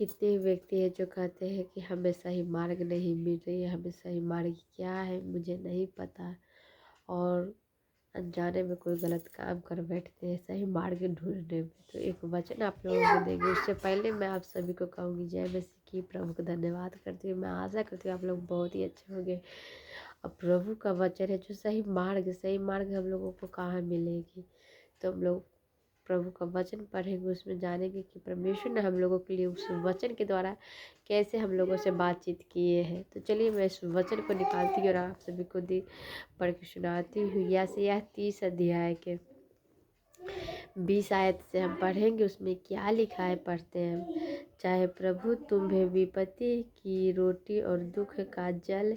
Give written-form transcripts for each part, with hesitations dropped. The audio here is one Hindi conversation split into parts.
कितने व्यक्ति हैं जो कहते हैं कि हमें सही मार्ग नहीं मिल रही है, हमें सही मार्ग क्या है मुझे नहीं पता, और अनजाने में कोई गलत काम कर बैठते हैं सही मार्ग ढूंढने में। तो एक वचन आप लोगों को देंगे, उससे पहले मैं आप सभी को कहूँगी जय मसीह की। प्रभु को धन्यवाद करती हूँ। मैं आशा करती हूँ आप लोग बहुत ही अच्छे होंगे। अब प्रभु का वचन है जो सही मार्ग हम लोगों को कहाँ मिलेगी। तो हम लोग प्रभु का वचन पढ़ेंगे, उसमें जानेंगे कि परमेश्वर ने हम लोगों के लिए उस वचन के द्वारा कैसे हम लोगों से बातचीत किए हैं। तो चलिए मैं इस वचन को निकालती हूँ और आप सभी को पढ़ के सुनाती हूँ। यशायाह 30 अध्याय के 20 आयत से हम पढ़ेंगे। उसमें क्या लिखा है पढ़ते हैं। चाहे प्रभु तुम्हें विपत्ति की रोटी और दुख का जल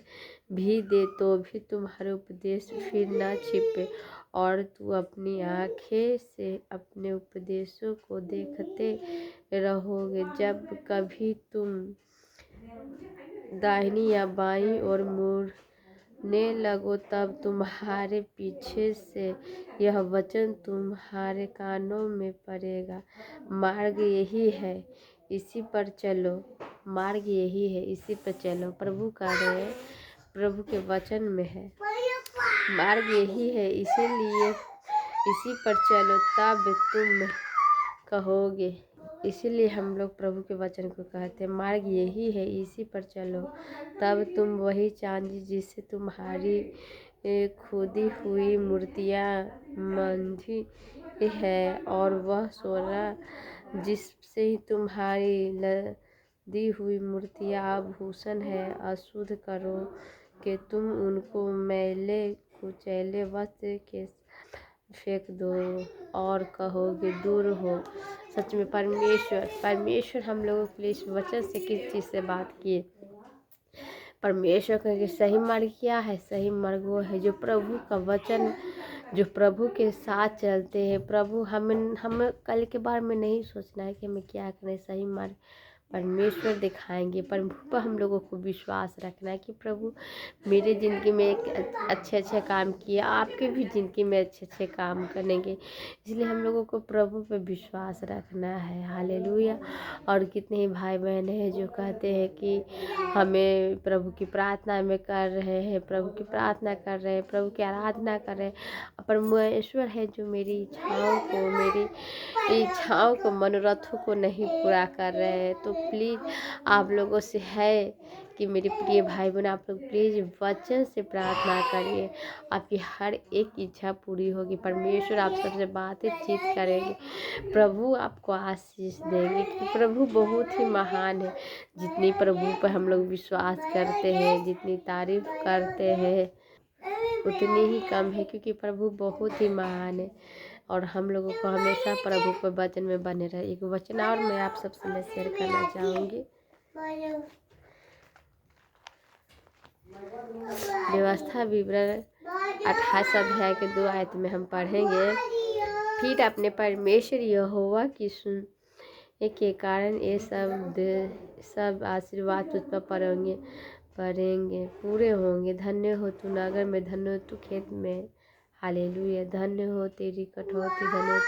भी दे तो भी तुम्हारे उपदेश फिर न छिपे, और तू अपनी आँखें से अपने उपदेशों को देखते रहोगे। जब कभी तुम दाहिनी या बाईं ओर मुड़ने लगो तब तुम्हारे पीछे से यह वचन तुम्हारे कानों में पड़ेगा। मार्ग यही है, इसी पर चलो। मार्ग यही है, इसी पर चलो। प्रभु का है, प्रभु के वचन में है मार्ग यही है, इसीलिए इसी पर चलो तब तुम कहोगे। इसीलिए हम लोग प्रभु के वचन को कहते हैं मार्ग यही है, इसी पर चलो तब तुम वही चांदी जिससे तुम्हारी खुदी हुई मूर्तियाँ मंधी है, और वह सोना जिससे ही तुम्हारी लदी हुई मूर्तियाँ आभूषण है, अशुद्ध करो कि तुम उनको मैले कुचैले वस्त्र के फेंक दो और कहोगे दूर हो। सच में परमेश्वर हम लोगों के लिए इस वचन से किस चीज़ से बात किए। परमेश्वर का सही मार्ग क्या है? सही मार्ग वो है जो प्रभु का वचन, जो प्रभु के साथ चलते हैं। प्रभु हमें कल के बारे में नहीं सोचना है कि हमें क्या करना है। सही मार्ग परमेश्वर दिखाएंगे। प्रभु पर हम लोगों को विश्वास रखना है कि प्रभु मेरे ज़िंदगी में एक अच्छे काम किए, आपके भी ज़िंदगी में अच्छे काम करेंगे। इसलिए हम लोगों को प्रभु पर विश्वास रखना है। हालेलुया। और कितने ही भाई बहन हैं जो कहते हैं कि हमें प्रभु की प्रार्थना में कर रहे हैं, प्रभु की प्रार्थना कर रहे हैं, प्रभु की आराधना कर रहे हैं। परमेश्वर है जो मेरी इच्छाओं को मनोरथों को नहीं पूरा कर रहे हैं। तो प्लीज़ आप लोगों से है कि मेरे प्रिय भाई बहन, आप लोग प्लीज़ वचन से प्रार्थना करिए, आपकी हर एक इच्छा पूरी होगी। परमेश्वर आप सबसे बातचीत करेंगे, प्रभु आपको आशीष देंगे कि प्रभु बहुत ही महान है। जितनी प्रभु पर हम लोग विश्वास करते हैं, जितनी तारीफ करते हैं उतनी ही कम है, क्योंकि प्रभु बहुत ही महान है। और हम लोगों को हमेशा प्रभु पर वचन में बने रहे। एक वचन और मैं आप सबसे मैं शेयर करना चाहूँगी। व्यवस्था विवरण 28 अध्याय के 2 आयत में हम पढ़ेंगे। फिर अपने परमेश्वर यहोवा की सुनने के कारण ये सब आशीर्वाद तुझ पर पड़ेंगे, पूरे होंगे। धन्य हो तू नगर में, धन्य हो तू खेत में। हालेलुया। धन्य हो तेरी कटौती, धन्य हो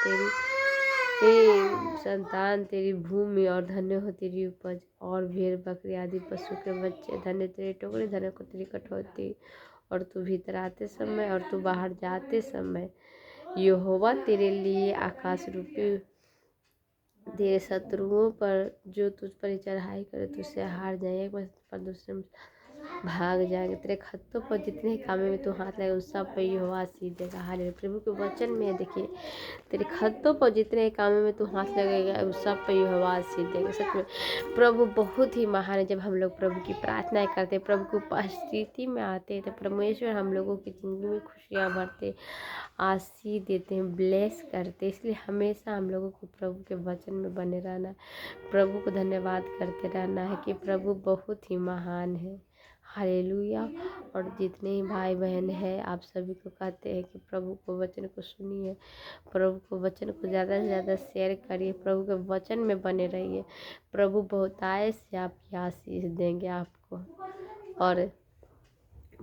तेरी संतान, तेरी भूमि, और धन्य हो तेरी उपज और भेड़ बकरी आदि पशु के बच्चे। धन्य तेरी टोकरी, धन्य को तेरी कटौती, और तू भीतर आते समय और तू बाहर जाते समय। यहोवा तेरे लिए आकाश रूपी, तेरे शत्रुओं पर जो तुझ पर चढ़ाई करे तुझसे हार जाए, पर दूसरे में भाग जाएंगे। तेरे खत्तों पर जितने कामों में तू हाथ लगाए उस सब पर यहोवा आशीष देगा। हालेलुया। प्रभु के वचन में देखिए, तेरे खत्तों पर जितने कामों में तू हाथ लगेगा उस सब पर यहोवा आशीष देगा। सच में प्रभु बहुत ही महान है। जब हम लोग प्रभु की प्रार्थनाएं करते हैं, प्रभु की उपस्थिति में आते हैं, तो परमेश्वर हम लोगों की ज़िंदगी में खुशियाँ भरते, आशीष देते हैं, ब्लेस करते हैं। इसलिए हमेशा हम लोगों को प्रभु के वचन में बने रहना, प्रभु को धन्यवाद करते रहना है कि प्रभु बहुत ही महान है। हालेलुया। और जितने ही भाई बहन हैं आप सभी को कहते हैं कि प्रभु को वचन को सुनिए, प्रभु को वचन को ज़्यादा से ज़्यादा शेयर करिए, प्रभु के वचन में बने रहिए। प्रभु बहुतायत से आपकी आशीष देंगे आपको। और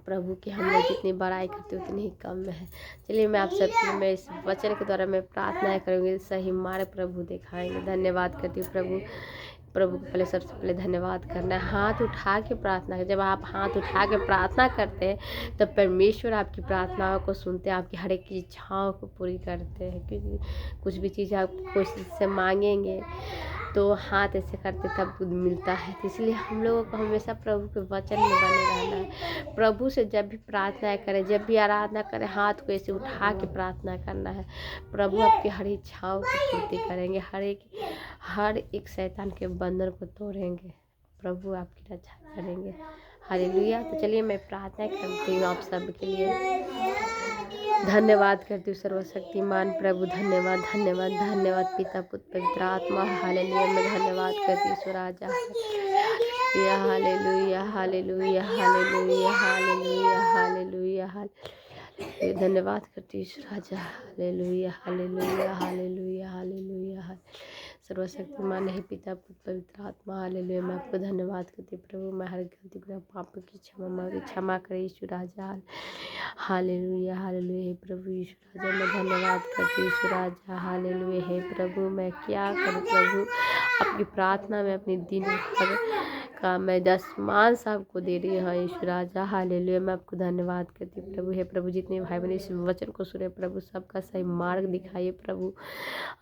प्रभु की हम लोग जितनी बड़ाई करते उतनी ही कम है। चलिए मैं आप सबकी मैं इस वचन के द्वारा मैं प्रार्थना करूँगी, सही मार्ग प्रभु दिखाएंगे। धन्यवाद करती हूँ प्रभु प्रभु को पहले सबसे पहले धन्यवाद करना है। हाथ उठा के प्रार्थना जब आप हाथ उठा के प्रार्थना करते हैं तब परमेश्वर आपकी प्रार्थनाओं को सुनते हैं, आपकी हर एक इच्छाओं को पूरी करते हैं। क्योंकि कुछ भी चीज़ आप कोशिश से मांगेंगे तो हाथ ऐसे करते तब कुछ मिलता है। तो इसलिए हम लोगों को हमेशा प्रभु के वचन में बने रहना है। प्रभु से जब भी प्रार्थना करें, जब भी आराधना करें, हाथ को ऐसे उठा के प्रार्थना करना है। प्रभु आपकी हर इच्छाओं की पूर्ति करेंगे, हर एक शैतान के बंधन को तोड़ेंगे, प्रभु आपकी रक्षा करेंगे। हालेलुया। तो चलिए मैं प्रार्थना करती हूँ आप सबके लिए। धन्यवाद करती हूँ सर्वशक्तिमान प्रभु, धन्यवाद धन्यवाद धन्यवाद पिता पुत्र पवित्र आत्मा। हालेलुया। मैं धन्यवाद करती हूँ स्वराजा। Hallelujah hallelujah hallelujah hallelujah hallelujah hallelujah. धन्यवाद करती हूँ स्वराजा। Hallelujah hallelujah hallelujah hallelujah. सर्वशक्तिमान है पिता पुत्र पवित्र आत्मा। हालेलुया। मैं आपको धन्यवाद करती हूँ प्रभु। मैं हर गलती गुनाह पाप की क्षमा करे यीशु राजा। Hallelujah hallelujah. हे प्रभु यीशु राजा मैं धन्यवाद करती हूँ यीशु राजा। हालेलुया। हे प्रभु मैं क्या करूँ प्रभु, आपकी प्रार्थना में अपनी दिन भर का मैं दशमांश आपको दे रही हूँ यीशु राजा। हालेलुया। मैं आपको धन्यवाद करती हूँ प्रभु। हे प्रभु जितने भाई बहन इस वचन को सुने प्रभु, सबका सही मार्ग दिखाइए प्रभु,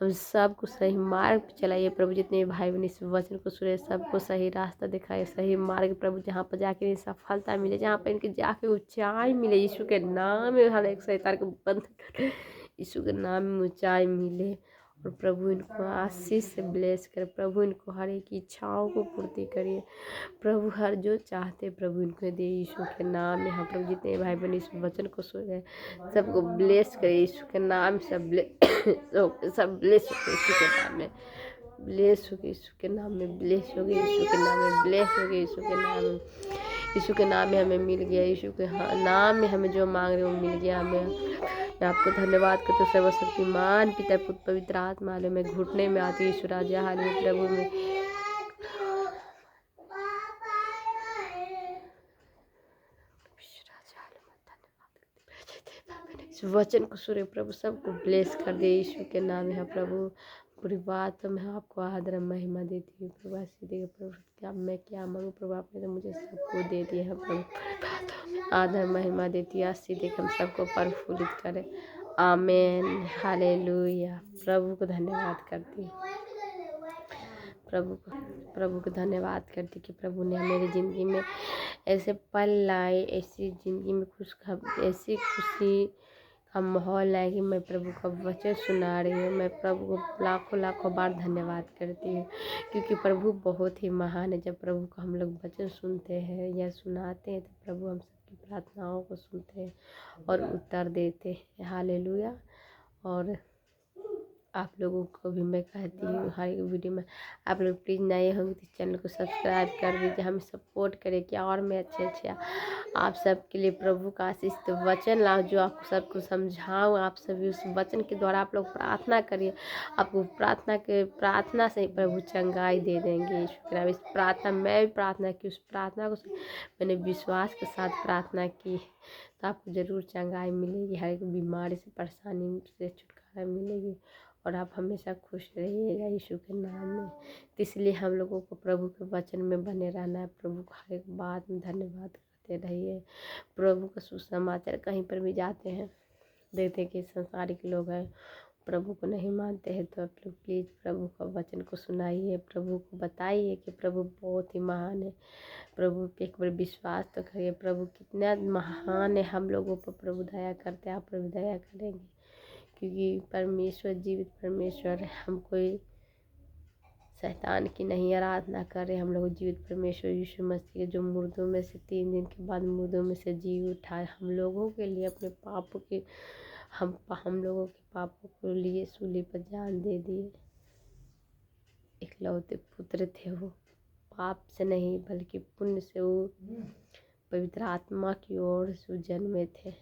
हम सबको सही मार्ग पे चलाइए प्रभु। जितने भाई बहन इस वचन को सुने सबको सही रास्ता दिखाइए, सही मार्ग प्रभु, जहाँ पर जाके इन्हें सफलता मिले, जहाँ पर इनके जाके ऊंचाई मिले। यीशु के नाम में हर एक शैतान को बंद, यीशु के नाम में ऊंचाई मिले। और प्रभु इनको आशीष से ब्लेस करे प्रभु, इनको हर एक इच्छाओं को पूर्ति करिए प्रभु, हर जो चाहते प्रभु इनको दे यीशु के नाम में। हाँ प्रभु जितने भाई बहन इस वचन को सुन रहे सबको ब्लेस करे यीशु के नाम, सब ब्लेस हो यीशु के नाम में, ब्लेस हो गए यीशु के नाम में, ब्लेस हो गए यीशु के नाम में, ब्लेस हो गए यीशु के नाम में। यीशु के नाम में हमें मिल गया, यीशु के नाम में हमें जो मांग रहे वो मिल गया हमें। मैं आपको धन्यवाद करते सर्वशक्तिमान पिता पुत्र पवित्र आत्मा। हाले मैं घुटने में आती यीशु राजा। हाले प्रभु में वचन को सुने प्रभु, सबको ब्लेस कर दे यीशु के नाम है प्रभु। पूरी बात मैं आपको आदर महिमा देती हूँ प्रभु। ऐसे देगा प्रभु क्या मैं क्या मांगू प्रभु, आपने तो मुझे सबको दे दिया है प्रभु। आदर महिमा देती है, आशीष देकर हम सबको प्रफुल्लित करें। आमीन हालेलुया। प्रभु को धन्यवाद करती हूँ, प्रभु को धन्यवाद करती कि प्रभु ने मेरी ज़िंदगी में ऐसे पल लाए, ऐसी ज़िंदगी में ऐसी खुशी का माहौल लाए कि मैं प्रभु का वचन सुना रही हूँ। मैं प्रभु को लाखों लाखों बार धन्यवाद करती हूँ, क्योंकि प्रभु बहुत ही महान है। जब प्रभु का हम लोग वचन सुनते हैं या सुनाते हैं तो प्रभु हम सबकी प्रार्थनाओं को सुनते हैं और उत्तर देते हैं। हालेलुया। और आप लोगों को भी मैं कहती हूँ हर एक वीडियो में आप लोग प्लीज़ नए होंगे तो चैनल को सब्सक्राइब कर दीजिए, हमें सपोर्ट करें कि और मैं अच्छे आप सबके लिए प्रभु का आशीष तो वचन लाऊं जो आपको सबको समझाऊं। आप सभी उस वचन के द्वारा आप लोग प्रार्थना करिए, आपको प्रार्थना से प्रभु चंगाई दे देंगे यीशु के नाम। इस प्रार्थना मैं भी प्रार्थना की, उस प्रार्थना को मैंने विश्वास के साथ प्रार्थना की तो आपको ज़रूर चंगाई मिलेगी, हर एक बीमारी से परेशानी से छुटकारा मिलेगी और आप हमेशा खुश रहिएगा यीशु के नाम में। तो इसलिए हम लोगों को प्रभु के वचन में बने रहना है। प्रभु को हर एक बात में धन्यवाद करते रहिए। प्रभु का सुसमाचार कहीं पर भी जाते हैं देखते कि संसारिक लोग हैं प्रभु को नहीं मानते हैं, तो आप लोग प्लीज़ प्रभु का वचन को सुनाइए, प्रभु को बताइए कि प्रभु बहुत ही महान है। प्रभु पे एक बार विश्वास तो करिए, प्रभु कितना महान है। हम लोगों पर प्रभु दया करते हैं, आप पर भी दया करेंगे, क्योंकि परमेश्वर जीवित परमेश्वर है। हम कोई शैतान की नहीं आराधना करें, हम लोग जीवित परमेश्वर यीशु मसीह जो मुर्दों में से 3 दिन के बाद मुर्दों में से जी उठाए, हम लोगों के लिए अपने पापों के हम लोगों के पापों को लिए सूली पर जान दे दिए। इकलौते पुत्र थे वो, पाप से नहीं बल्कि पुण्य से वो पवित्र आत्मा की ओर से जन्मे थे।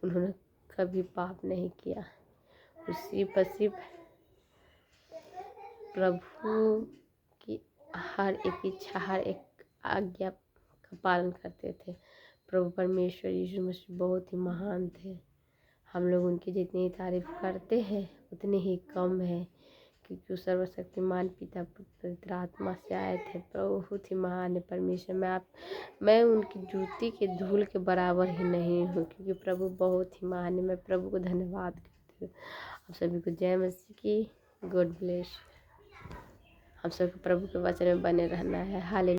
उन्होंने कभी पाप नहीं किया, उसी पर सिर्फ प्रभु की हर एक इच्छा हर एक आज्ञा का पालन करते थे। प्रभु परमेश्वर यीशु मसीह बहुत ही महान थे। हम लोग उनकी जितनी तारीफ करते हैं उतनी ही कम है, क्योंकि वो सर्वशक्तिमान पिता पुत्र पवित्र आत्मा से आए थे। प्रभु बहुत ही महान है परमेश्वर। मैं उनकी जूती के धूल के बराबर ही नहीं हूँ, क्योंकि प्रभु बहुत ही महान है। मैं प्रभु को धन्यवाद करती हूँ। आप सभी को जय मसीह की। God bless. हम सबको प्रभु के वचन में बने रहना है। हालेलुया।